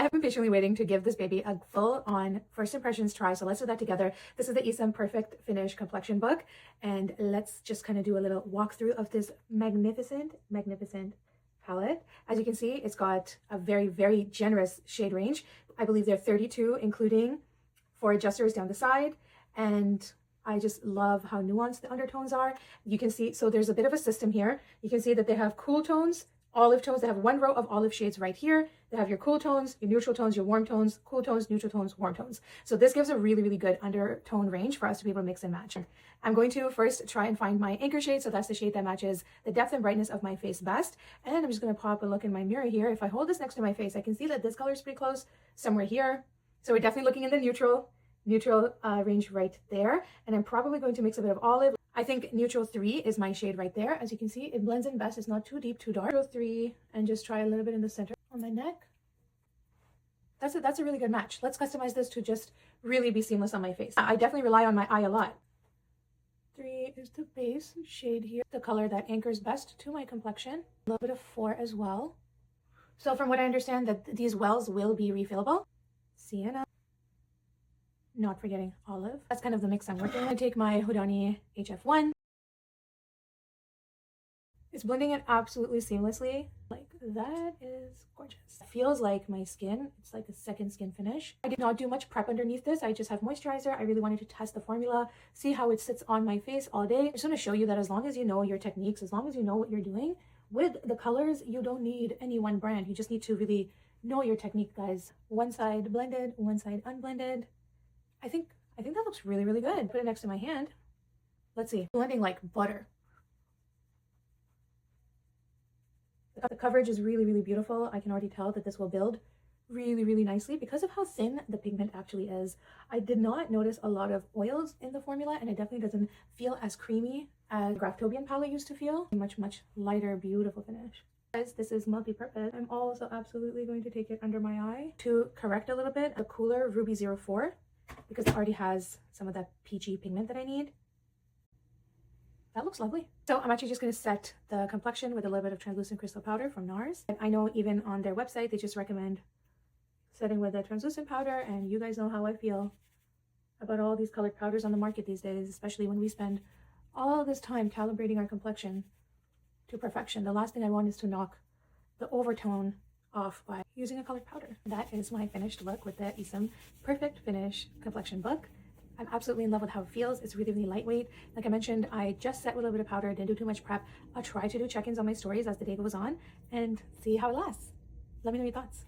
I have been patiently waiting to give this baby a full-on first impressions try, so let's do that together. This is the ESUM Perfect Finish Complexion book, and let's just kind of do a little walkthrough of this magnificent palette. As you can see, it's got a very generous shade range. I believe they're 32, including 4 adjusters down the side, and I just love how nuanced the undertones are. You can see, so there's a bit of a system here. You can see that they have cool tones, olive tones. They have 1 row of olive shades right here. They have your cool tones, your neutral tones, your warm tones, cool tones, neutral tones, warm tones. So this gives a really good undertone range for us to be able to mix and match. I'm going to first try and find my anchor shade. So that's the shade that matches the depth and brightness of my face best. And I'm just going to pop a look in my mirror here. If I hold this next to my face, I can see that this color is pretty close, somewhere here. So we're definitely looking in the neutral range right there. And I'm probably going to mix a bit of olive. I think neutral 3 is my shade right there. As you can see, it blends in best. It's not too deep, too dark. Neutral 3, and just try a little bit in the center on my neck. That's a really good match. Let's customize this to just really be seamless on my face. I definitely rely on my eye a lot. 3 is the base shade here, the color that anchors best to my complexion. A little bit of 4 as well. So from what I understand, that these wells will be refillable. Sienna. Not forgetting olive. That's kind of the mix I'm working on. I take my Houdini HF1. It's blending it absolutely seamlessly. Like, that is gorgeous. It feels like my skin. It's like a second skin finish. I did not do much prep underneath this. I just have moisturizer. I really wanted to test the formula, see how it sits on my face all day. I just want to show you that as long as you know your techniques, as long as you know what you're doing with the colors, you don't need any one brand. You just need to really know your technique, guys. One side blended, one side unblended. I think that looks really good. Put it next to my hand. Let's see. Blending like butter. The coverage is really beautiful. I can already tell that this will build really nicely because of how thin the pigment actually is. I did not notice a lot of oils in the formula, and it definitely doesn't feel as creamy as the Graftobian palette used to feel. Much lighter, beautiful finish. Guys, this is multi-purpose. I'm also absolutely going to take it under my eye to correct a little bit. The cooler Ruby 04. Because it already has some of that peachy pigment that I need. That looks lovely. So I'm actually just going to set the complexion with a little bit of translucent crystal powder from NARS. And I know even on their website, they just recommend setting with a translucent powder, and you guys know how I feel about all these colored powders on the market these days, especially when we spend all this time calibrating our complexion to perfection. The last thing I want is to knock the overtone off by using a colored powder. That is my finished look with the ESUM Perfect Finish Complexion book. I'm absolutely in love with how it feels. It's really lightweight. Like I mentioned, I just set with a little bit of powder, didn't do too much prep. I'll try to do check-ins on my stories as the day goes on and see how it lasts. Let me know your thoughts.